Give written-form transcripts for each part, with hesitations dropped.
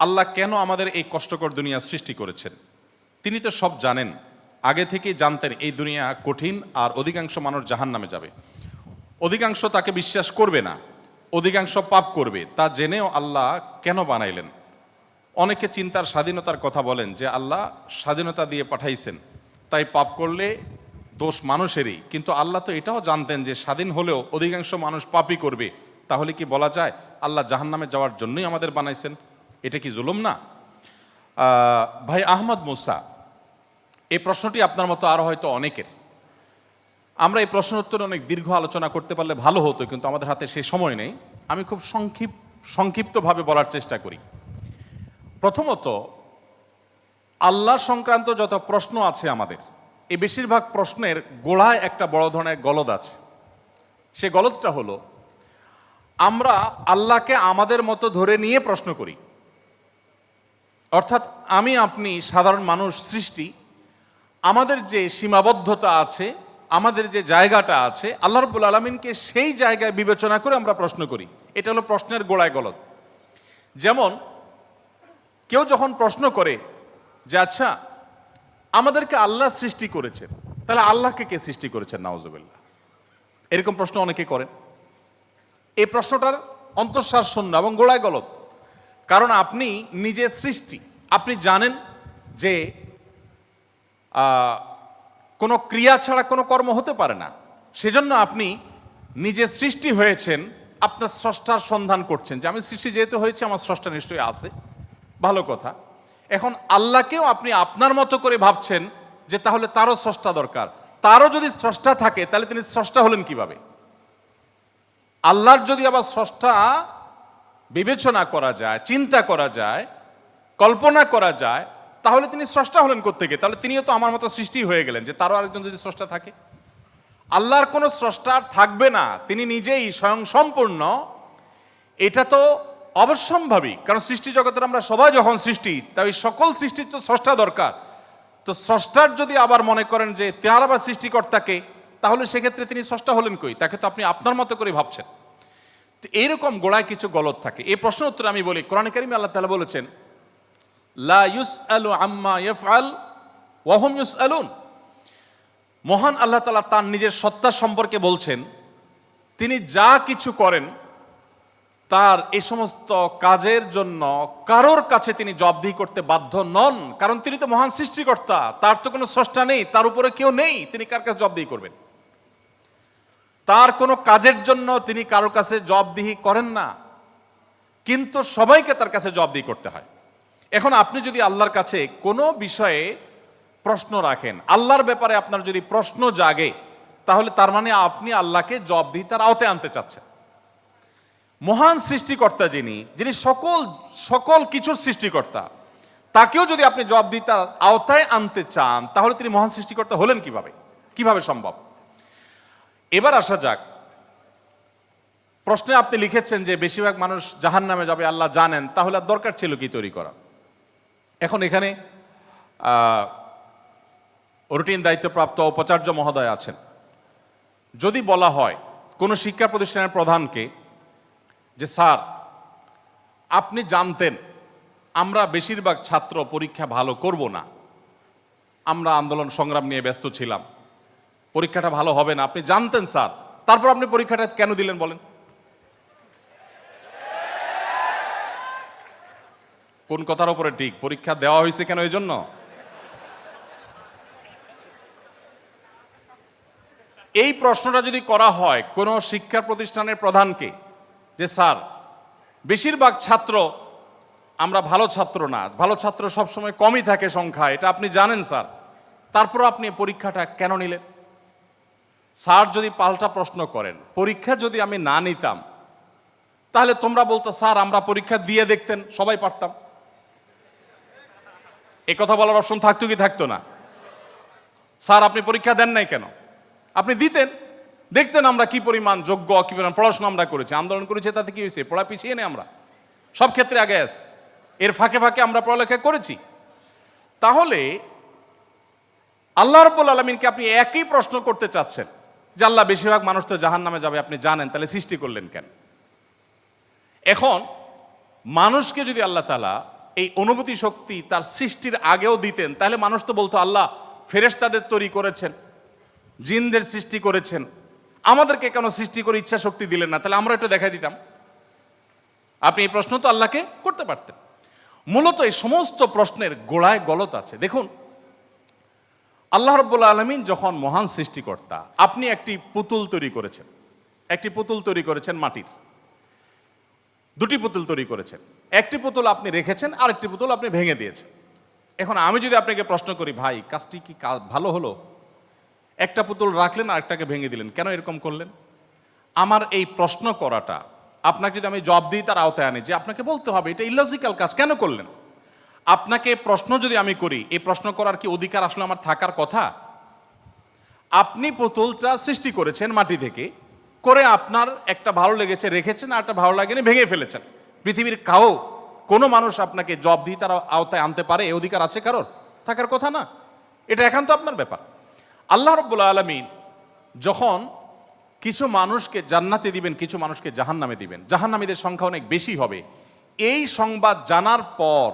আল্লাহ কেন আমাদের এই কষ্টকর দুনিয়া সৃষ্টি করেছেন? তিনি তো সব জানেন, আগে থেকেই জানতেন এই দুনিয়া কঠিন আর অধিকাংশ মানুষ জাহান্নামে যাবে, অধিকাংশ তাকে বিশ্বাস করবে না, অধিকাংশ পাপ করবে। তা জেনেও আল্লাহ কেন বানাইলেন? অনেকে চিন্তার স্বাধীনতার কথা বলেন যে আল্লাহ স্বাধীনতা দিয়ে পাঠাইছেন, তাই পাপ করলে দোষ মানুষেরই। কিন্তু আল্লাহ তো এটাও জানতেন যে স্বাধীন হলেও অধিকাংশ মানুষ পাপই করবে। তাহলে কি বলা যায় আল্লাহ জাহান্নামে যাওয়ার জন্যই আমাদের বানাইছেন? এটা কি জুলুম না? ভাই আহমদ মুসা, এই প্রশ্নটি আপনার মতো আরও হয়তো অনেকের। আমরা এই প্রশ্ন উত্তরে অনেক দীর্ঘ আলোচনা করতে পারলে ভালো হতো, কিন্তু আমাদের হাতে সে সময় নেই। আমি খুব সংক্ষিপ্তভাবে বলার চেষ্টা করি। প্রথমত, আল্লাহ সংক্রান্ত যত প্রশ্ন আছে আমাদের, এই বেশিরভাগ প্রশ্নের গোড়ায় একটা বড় ধরনের গলদ আছে। সে গলদটা হলো, আমরা আল্লাহকে আমাদের মতো ধরে নিয়ে প্রশ্ন করি। অর্থাৎ আমি আপনি সাধারণ মানুষ সৃষ্টি, আমাদের যে সীমাবদ্ধতা আছে, আমাদের যে জায়গাটা আছে, আল্লাহ রাব্বুল আলামিনকে সেই জায়গায় বিবেচনা করে আমরা প্রশ্ন করি। এটা হলো প্রশ্নের গোড়ায় গলদ। যেমন কেউ যখন প্রশ্ন করে যে আচ্ছা, আমাদেরকে আল্লাহ সৃষ্টি করেছেন, তাহলে আল্লাহকে কে সৃষ্টি করেছেন? নাউজুবিল্লাহ, এরকম প্রশ্ন অনেকে করেন। এই প্রশ্নটার অন্তঃসার শূন্য এবং গোড়ায় গলদ। কারণ আপনি নিজে সৃষ্টি, আপনি জানেন যে কোনো ক্রিয়া ছাড়া কোনো কর্ম হতে পারে না। সেজন্য আপনি নিজে সৃষ্টি হয়েছেন, আপনার স্রষ্টার সন্ধান করছেন যে আমি সৃষ্টি যেহেতু হয়েছে, আমার স্রষ্টা নিশ্চয়ই আছে। ভালো কথা। এখন আল্লাহকেও আপনি আপনার মতো করে ভাবছেন যে তাহলে তারও স্রষ্টা দরকার। তারও যদি স্রষ্টা থাকে তাহলে তিনি স্রষ্টা হলেন কিভাবে? আল্লাহর যদি আবার স্রষ্টা বিবেচনা করা যায়, চিন্তা করা যায়, কল্পনা করা যায়, তাহলে তিনি স্রষ্টা হলেন কোত্থেকে? তাহলে তিনিও তো আমার মতো সৃষ্টি হয়ে গেলেন, যে তারও আরেকজন যদি স্রষ্টা থাকে। আল্লাহর কোনো স্রষ্টা থাকবে না, তিনি নিজেই স্বয়ং সম্পূর্ণ। এটা তো অবশ্যম্ভাবী, কারণ সৃষ্টি জগতের আমরা সবাই যখন সৃষ্টি, তাই সকল সৃষ্টির তো স্রষ্টা দরকার। তো স্রষ্টার যদি আবার মনে করেন যে তার আবার সৃষ্টিকর্তাকে, তাহলে সেক্ষেত্রে তিনি স্রষ্টা হলেন কই? তাকে তো আপনি আপনার মতো করে ভাবছেন। তো এইরকম গোড়ায় কিছু গলদ থাকে। এই প্রশ্ন উত্তরে আমি বলি, কোরআনে কারিমে আল্লাহ তাআলা বলেছেন, লা ইউসআলু আম্মা ইয়াফআল ওয়া হুম ইউসআলুন। মহান আল্লাহ তাআলা তার নিজের সত্তা সম্পর্কে বলছেন, তিনি যা কিছু করেন তার এই সমস্ত কাজের জন্য কারোর কাছে তিনি জবাবদিহি করতে বাধ্য নন। কারণ তিনি তো মহান সৃষ্টিকর্তা, তার তো কোনো স্রষ্টা নেই, তার উপরে কেউ নেই, তিনি কার কাছে জবাবদিহি করবেন? তার কোনো কাজের জন্য তিনি কারোর কাছে জবাবদিহি করেন না, কিন্তু সবাইকে তার কাছে জবাবদিহি করতে হয়। এখন আপনি যদি আল্লাহর কাছে কোনো বিষয়ে প্রশ্ন রাখেন, আল্লাহর ব্যাপারে আপনার যদি প্রশ্ন জাগে, তাহলে তার মানে আপনি আল্লাহকে জবাবদিহিতার আওতায় আনতে চাচ্ছেন। মহান সৃষ্টিকর্তা যিনি সকল কিছুর সৃষ্টিকর্তা, তাকেও যদি আপনি জবাবদিহিতার আওতায় আনতে চান, তাহলে তিনি মহান সৃষ্টিকর্তা হলেন কিভাবে সম্ভব? এবার আসা যাক, প্রশ্নে আপনি লিখেছেন যে বেশিরভাগ মানুষ জাহান্নামে যাবে, আল্লাহ জানেন, তাহলে আর দরকার ছিল কি তৈরি করা? এখন এখানে রুটিন দায়িত্বপ্রাপ্ত উপাচার্য মহোদয় আছেন। যদি বলা হয় কোনো শিক্ষা প্রতিষ্ঠানের প্রধানকে যে স্যার, আপনি জানতেন আমরা বেশিরভাগ ছাত্র পরীক্ষা ভালো করব না, আমরা আন্দোলন সংগ্রাম নিয়ে ব্যস্ত ছিলাম, পরীক্ষাটা ভালো হবে না, আপনি জানতেন স্যার, তারপর আপনি পরীক্ষাটা কেন দিলেন বলেন? কোন কথার উপরে ঠিক? পরীক্ষা দেওয়া হয়েছে কেন? এই জন্য এই প্রশ্নটা যদি করা হয় কোনো শিক্ষা প্রতিষ্ঠানের প্রধানকে যে স্যার, বেশিরভাগ ছাত্র আমরা ভালো ছাত্র না, ভালো ছাত্র সবসময় কমই থাকে সংখ্যা, এটা আপনি জানেন স্যার, তারপর আপনি পরীক্ষাটা কেন নিলেন? স্যার যদি পাল্টা প্রশ্ন করেন, পরীক্ষা যদি আমি না নিতাম, তাহলে তোমরা বলতো স্যার আমরা পরীক্ষা দিয়ে দেখতেন, সবাই পারতাম। এ কথা বলার অপশন থাকতো কি থাকতো না? স্যার আপনি পরীক্ষা দেন নাই কেন? আপনি দিতেন, দেখতেন আমরা কি পরিমাণ যোগ্য, কি পরিমাণ পড়াশোনা আমরা করেছি, আন্দোলন করেছি, তাতে কি হয়েছে? পড়া পিছিয়ে নেই, আমরা সব ক্ষেত্রে আগে আছি, এর ফাঁকে ফাঁকে আমরা পড়ালেখা করেছি। তাহলে আল্লাহ রাব্বুল আলামিনকে আপনি একই প্রশ্ন করতে চাচ্ছেন যে আল্লাহ বেশিরভাগ মানুষ তো জাহান্নামে যাবে, আপনি জানেন, তাহলে সৃষ্টি করলেন কেন? এখন মানুষকে যদি আল্লাহ তাআলা এই অনুভূতি শক্তি তার সৃষ্টির আগেও দিতেন, তাহলে মানুষ তো বলতো আল্লাহ ফেরেশতাদের তৈরি করেছেন, জিনদের সৃষ্টি করেছেন, আমাদেরকে কেন সৃষ্টি করে ইচ্ছা শক্তি দিলেন না, তাহলে আমরা একটু দেখাই দিতাম। আপনি এই প্রশ্ন তো আল্লাহকে করতে পারতেন। মূলত এই সমস্ত প্রশ্নের গোড়ায় গলত আছে। দেখুন, আল্লাহ রাব্বুল আলামিন যখন মহান সৃষ্টিকর্তা, আপনি একটি পুতুল তৈরি করেছেন, একটি পুতুল তৈরি করেছেন মাটির, দুটি পুতুল তৈরি করেছেন, একটি পুতুল আপনি রেখেছেন, আরেকটি পুতুল আপনি ভেঙে দিয়েছেন। এখন আমি যদি আপনাকে প্রশ্ন করি, ভাই কাজটি কি ভালো হলো? একটা পুতুল রাখলেন, আরেকটাকে ভেঙে দিলেন, কেন এরকম করলেন? আমার এই প্রশ্ন করাটা আপনাকে যদি আমি জবাব দিই তার আওতায় আনি, যে আপনাকে বলতে হবে এটা ইলজিক্যাল কাজ, কেন করলেন? আপনাকে প্রশ্ন যদি আমি করি, এই প্রশ্ন করার কি অধিকার আসলে আমার থাকার কথা? আপনি পুতুলটা সৃষ্টি করেছেন মাটি থেকে, করে আপনার একটা ভালো লেগেছে রেখেছেন, আর একটা ভালো লাগেনি ভেঙে ফেলেছেন। পৃথিবীর কোনো মানুষ আপনাকে জবাব দিয়ে তার আওতায় আনতে পারে, এই অধিকার আছে কারোর? থাকার কথা না। এটা একান্ত আপনার ব্যাপার। আল্লাহ রাব্বুল আলামিন যখন কিছু মানুষকে জান্নাতে দিবেন, কিছু মানুষকে জাহান্নামে দিবেন, জাহান্নামীদের সংখ্যা অনেক বেশি হবে, এই সংবাদ জানার পর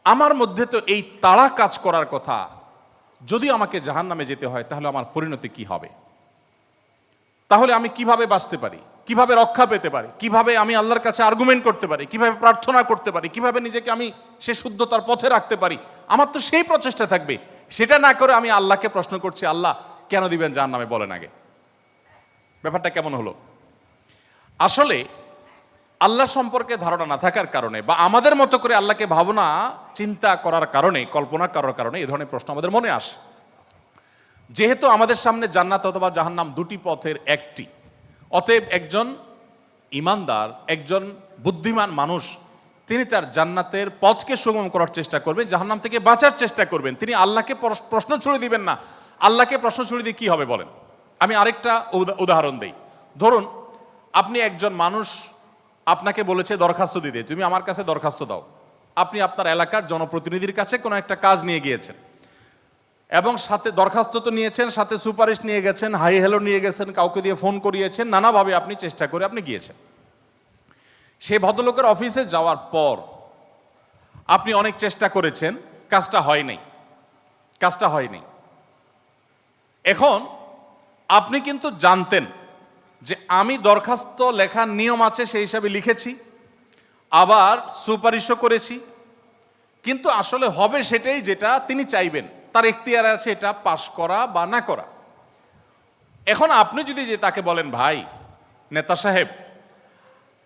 আমার মধ্যে তো এই তাড়া কাজ করার কথা, যদি আমাকে জাহান্নামে যেতে হয় তাহলে আমার পরিণতি কি হবে? তাহলে আমি কিভাবে বাঁচতে পারি, কিভাবে রক্ষা পেতে পারি, কিভাবে আমি আল্লাহর কাছে আর্গুমেন্ট করতে পারি, কিভাবে প্রার্থনা করতে পারি, কিভাবে নিজেকে আমি সে শুদ্ধতার পথে রাখতে পারি? আমার তো সেই প্রচেষ্টা থাকবে। সেটা না করে আমি আল্লাহকে প্রশ্ন করছি, আল্লাহ কেন দিবেন জাহান্নামে, বলেন আগে। ব্যাপারটা কেমন হলো? আসলে আল্লাহ সম্পর্কে ধারণা না থাকার কারণে, বা আমাদের মতো করে আল্লাহকে ভাবনা চিন্তা করার কারণে, কল্পনা করার কারণে এই ধরনের প্রশ্ন আমাদের মনে আসে। যেহেতু আমাদের সামনে জান্নাত অথবা জাহান্নাম দুটি পথের একটি, অতএব একজন ইমানদার, একজন বুদ্ধিমান মানুষ, তিনি তার জান্নাতের পথকে সুগম করার চেষ্টা করবেন, জাহান্নাম থেকে বাঁচার চেষ্টা করবেন। তিনি আল্লাহকে প্রশ্ন ছুড়ে দিবেন না। আল্লাহকে প্রশ্ন ছুড়ে দিয়ে কি হবে বলেন? আমি আরেকটা উদাহরণ দেই। ধরুন, আপনি একজন মানুষ, আপনাকে বলেছে দরখাস্ত দিতে, তুমি আমার কাছে দরখাস্ত দাও। আপনি আপনার এলাকার জনপ্রতিনিধির কাছে কোনো একটা কাজ নিয়ে গিয়েছেন, এবং সাথে দরখাস্ত তো নিয়েছেন, সাথে সুপারিশ নিয়ে গেছেন, হাই হ্যালো নিয়ে গেছেন, কাউকে দিয়ে ফোন করিয়েছেন, নানাভাবে আপনি চেষ্টা করে আপনি গিয়েছেন। সেই ভদ্রলোকের অফিসে যাওয়ার পর আপনি অনেক চেষ্টা করেছেন, কাজটা হয়নি। এখন আপনি কিন্তু জানতেন যে আমি দরখাস্ত লেখার নিয়ম আছে সেই হিসাবে লিখেছি, আবার সুপারিশও করেছি, কিন্তু আসলে হবে সেটাই যেটা তিনি চাইবেন, তার এখতিয়ার আছে এটা পাশ করা বা না করা। এখন আপনি যদি যে তাকে বলেন, ভাই নেতা সাহেব,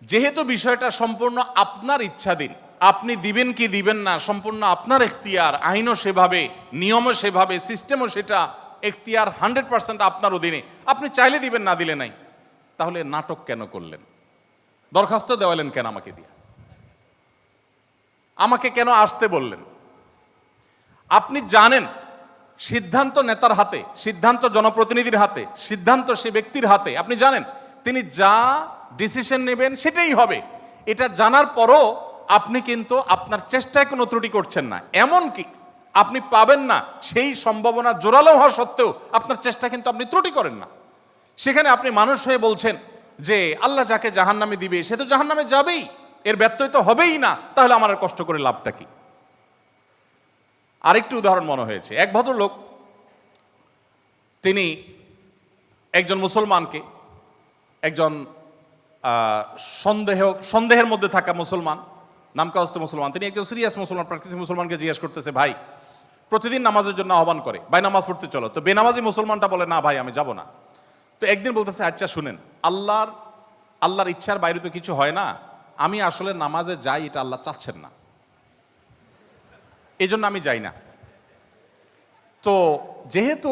যেহেতু বিষয়টা সম্পূর্ণ আপনার ইচ্ছাধীন, আপনি দিবেন কি দিবেন না সম্পূর্ণ আপনার এখতিয়ার, আইনও সেভাবে, নিয়মও সেভাবে, সিস্টেমও সেটা, এখতিয়ার 100% আপনার অধীনে, আপনি চাইলে দিবেন, না দিলে নাই, তাহলে নাটক কেন করলেন? দরখাস্ত দেওয়ালেন কেন আমাকে দিয়ে? আমাকে কেন আসতে বললেন? আপনি জানেন সিদ্ধান্ত নেতার হাতে, সিদ্ধান্ত জনপ্রতিনিধির হাতে, সিদ্ধান্ত সে ব্যক্তির হাতে। আপনি জানেন তিনি যা ডিসিশন নেবেন সেটাই হবে। এটা জানার পরও আপনি কিন্তু আপনার চেষ্টায় কোনো ত্রুটি করছেন না, এমনকি আপনি পাবেন না সেই সম্ভাবনা জোরালো হওয়া সত্ত্বেও আপনার চেষ্টা কিন্তু আপনি ত্রুটি করেন না। সেখানে আপনি মানুষ হয়ে বলছেন যে আল্লাহ যাকে জাহান্নামে দিবে সে তো জাহান্নামে যাবেই, এর ব্যত্যয় তো হবেই না, তাহলে আমার আর কষ্ট করে লাভটা কি? আরেকটি উদাহরণ মনে হয়েছে। এক ভদ্রলোক, তিনি একজন মুসলমানকে, একজন সন্দেহের মধ্যে থাকা মুসলমান, নামকাওয়াস্তে মুসলমান, তিনি একজন সিরিয়াস মুসলমান, প্র্যাকটিসিং মুসলমানকে জিজ্ঞেস করতেছে, ভাই প্রতিদিন নামাজের জন্য আহ্বান করে, ভাই নামাজ পড়তে চলো। তো বেনামাজি মুসলমানটা বলে, না ভাই আমি যাব না। তো একদিন বলতেছে, আচ্ছা শুনেন, আল্লাহর ইচ্ছার বাইরে তো কিছু হয় না, আমি আসলে নামাজে যাই এটা আল্লাহ চাচ্ছেন না, এই জন্য আমি যাই না। তো যেহেতু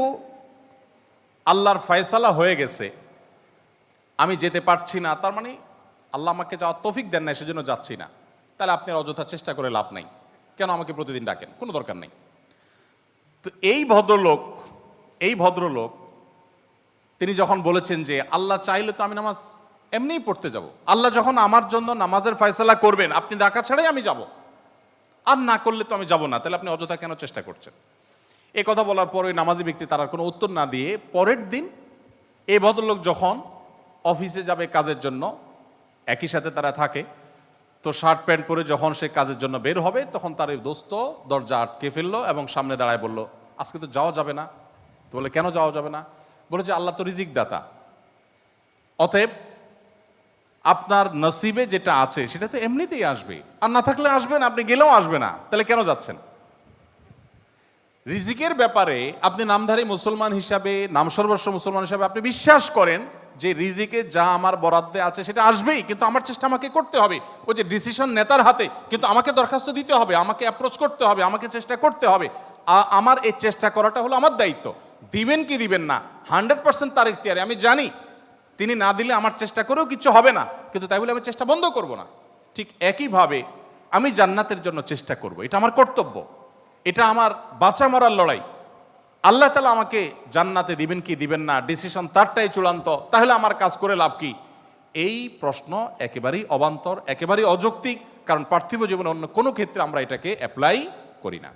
আল্লাহর ফয়সালা হয়ে গেছে, আমি যেতে পারছি না, তার মানে আল্লাহ আমাকে যাওয়ার তৌফিক দেন না, সেজন্য যাচ্ছি না। তাহলে আপনার অযথা চেষ্টা করে লাভ নাই, কেন আমাকে প্রতিদিন ডাকেন, কোনো দরকার নেই। তো এই ভদ্রলোক তিনি যখন বলেছেন যে আল্লাহ চাইলে তো আমি নামাজ এমনিই পড়তে যাব, আল্লাহ যখন আমার জন্য নামাজের ফয়সালা করবেন, আপনি ডাকা ছাড়াই আমি যাব, আর না করলে তো আমি যাব না, তাহলে আপনি অযথা কেন চেষ্টা করছেন? এই কথা বলার পর ওই নামাজি ব্যক্তি তার কোনো উত্তর না দিয়ে পরের দিন এই ভদ্রলোক যখন অফিসে যাবে কাজের জন্য, একই সাথে তারা থাকে, তো শার্ট প্যান্ট পরে যখন সে কাজের জন্য বের হবে তখন তার এই দোস্ত দরজা আটকে ফেললো এবং সামনে দাঁড়ায় বলল, আজকে তো যাওয়া যাবে না। তো বলে, কেন যাওয়া যাবে না? বলে যে আল্লাহ তো রিজিক দাতা, অতএব আপনার নসিবে যেটা আছে সেটা তো এমনিতেই আসবে, আর না থাকলে আসবে না, আপনি গেলেও আসবে না, তাহলে কেন যাচ্ছেন? রিজিকের ব্যাপারে আপনি নামধারী মুসলমান হিসাবে, নামসর্বস্ব মুসলমান হিসাবে আপনি বিশ্বাস করেন যে রিজিকে যা আমার বরাদ্দে আছে সেটা আসবেই, কিন্তু আমার চেষ্টা আমাকে করতে হবে। ওই যে ডিসিশন নেতার হাতে, কিন্তু আমাকে দরখাস্ত দিতে হবে, আমাকে অ্যাপ্রোচ করতে হবে, আমাকে চেষ্টা করতে হবে। আমার এই চেষ্টা করাটা হলো আমার দায়িত্ব। দিবেন কি দিবেন না 100% তার ইখতিয়ারে। আমি জানি তিনি না দিলে আমার চেষ্টা করেও কিছু হবে না, কিন্তু তাই বলে আমি চেষ্টা বন্ধ করব না। ঠিক একইভাবে আমি জান্নাতের জন্য চেষ্টা করব, এটা আমার কর্তব্য, এটা আমার বাঁচা মরার লড়াই। আল্লাহ তাআলা আমাকে জান্নাতে দিবেন কি দিবেন না ডিসিশন তারটাই চূড়ান্ত, তাহলে আমার কাজ করে লাভ কি? এই প্রশ্ন একেবারেই অবান্তর, একেবারেই অযৌক্তিক, কারণ পার্থিব জীবনে অন্য কোনো ক্ষেত্রে আমরা এটাকে অ্যাপ্লাই করি না।